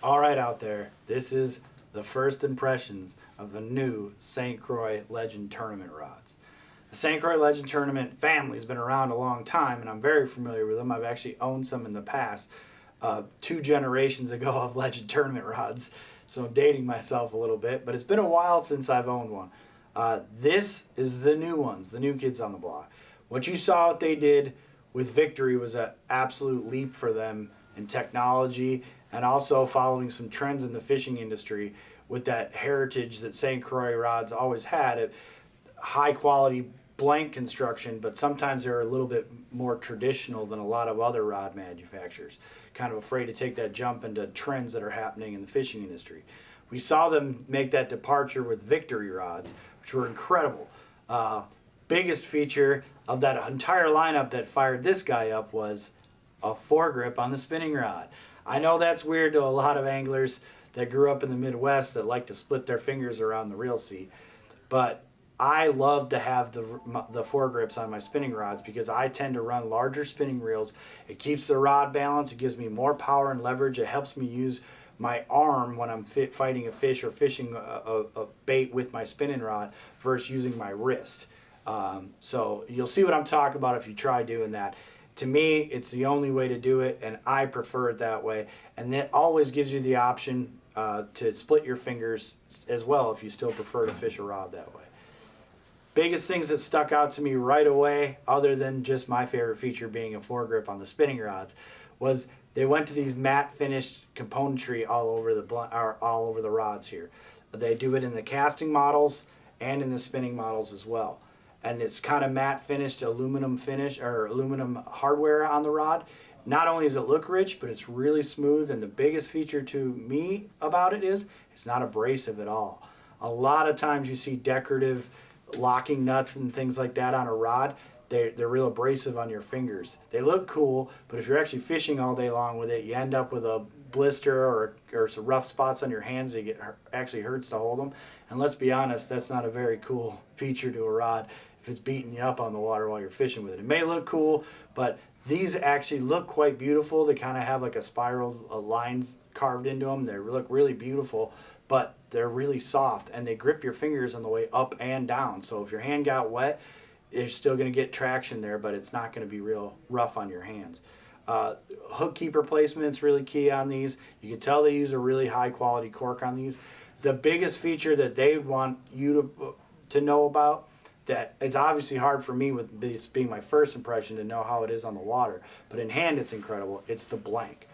All right, out there, this is the first impressions of the new St. Croix Legend Tournament rods. The St. Croix Legend Tournament family has been around a long time, and I'm very familiar with them. I've actually owned some in the past, 2 generations ago of Legend Tournament rods, so I'm dating myself a little bit, but it's been a while since I've owned one. This is the new ones, the new kids on the block. What you saw what they did with Victory was an absolute leap for them in technology, and also following some trends in the fishing industry with that heritage that St. Croix rods always had of high quality blank construction, but sometimes they're a little bit more traditional than a lot of other rod manufacturers, kind of afraid to take that jump into trends that are happening in the fishing industry. We saw them make that departure with Victory rods, which were incredible. Biggest feature of that entire lineup that fired this guy up was a foregrip on the spinning rod. I know that's weird to a lot of anglers that grew up in the Midwest that like to split their fingers around the reel seat, but I love to have the foregrips on my spinning rods because I tend to run larger spinning reels. It keeps the rod balanced, it gives me more power and leverage, it helps me use my arm when I'm fighting a fish or fishing a bait with my spinning rod versus using my wrist. So you'll see what I'm talking about if you try doing that. To me, it's the only way to do it, and I prefer it that way. And that always gives you the option to split your fingers as well if you still prefer to fish a rod that way. Biggest things that stuck out to me right away, other than just my favorite feature being a foregrip on the spinning rods, was they went to these matte finished componentry all over the rods here. They do it in the casting models and in the spinning models as well. And it's kind of matte finished aluminum finish or aluminum hardware on the rod. Not only does it look rich, but it's really smooth, and the biggest feature to me about it is it's not abrasive at all. A lot of times you see decorative locking nuts and things like that on a rod. They're real abrasive on your fingers. They look cool, but if you're actually fishing all day long with it, you end up with a blister or some rough spots on your hands that actually hurts to hold them. And let's be honest, that's not a very cool feature to a rod if it's beating you up on the water while you're fishing with it. It may look cool, but these actually look quite beautiful. They kind of have like a spiral lines carved into them. They look really beautiful, but they're really soft, and they grip your fingers on the way up and down. So if your hand got wet, you're still going to get traction there, but it's not going to be real rough on your hands. Hook keeper placement is really key on these. You can tell they use a really high quality cork on these. The biggest feature that they want you to know about, that it's obviously hard for me with this being my first impression to know how it is on the water, but in hand it's incredible, it's the blank.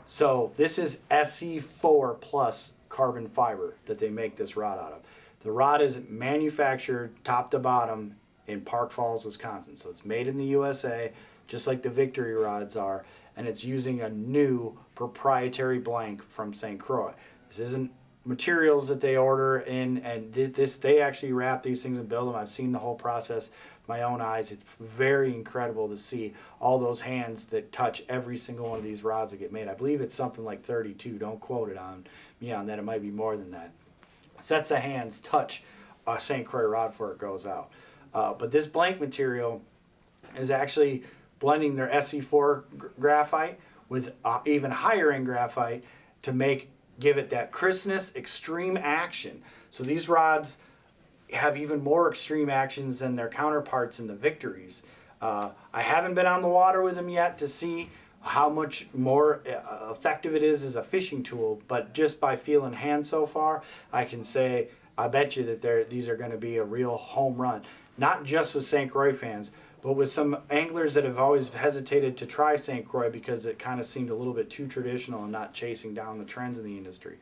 So this is SC4 plus carbon fiber that they make this rod out of. The rod is manufactured top to bottom in Park Falls, Wisconsin. So it's made in the U.S.A. just like the Victory rods are, and it's using a new proprietary blank from St. Croix. This isn't materials that they order in, and they actually wrap these things and build them. I've seen the whole process with my own eyes. It's very incredible to see all those hands that touch every single one of these rods that get made. I believe it's something like 32. Don't quote it on me on that. It might be more than that. Sets of hands touch a St. Croix rod before it goes out. But this blank material is actually blending their SC4 graphite with even higher end graphite to give it that crispness, extreme action. So these rods have even more extreme actions than their counterparts in the Victories. I haven't been on the water with them yet to see how much more effective it is as a fishing tool, but just by feeling hands so far, I can say I bet you that these are going to be a real home run. Not just with St. Croix fans, but with some anglers that have always hesitated to try St. Croix because it kind of seemed a little bit too traditional and not chasing down the trends in the industry.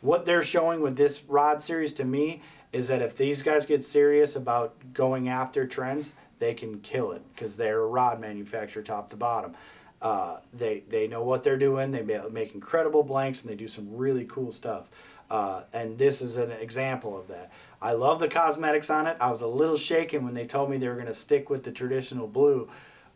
What they're showing with this rod series to me is that if these guys get serious about going after trends, they can kill it because they're a rod manufacturer top to bottom. They know what they're doing. They make incredible blanks, and they do some really cool stuff. And this is an example of that. I love the cosmetics on it. I was a little shaken when they told me they were going to stick with the traditional blue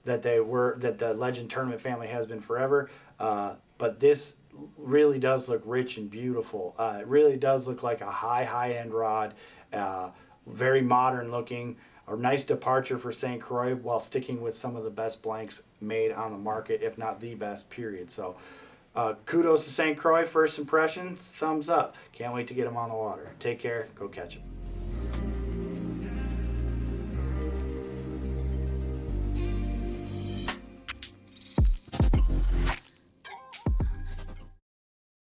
that the Legend Tournament family has been forever. But this really does look rich and beautiful. It really does look like a high-end rod, very modern looking. A nice departure for St. Croix while sticking with some of the best blanks made on the market, if not the best, period. So Kudos to St. Croix, first impressions, thumbs up. Can't wait to get them on the water. Take care, go catch them.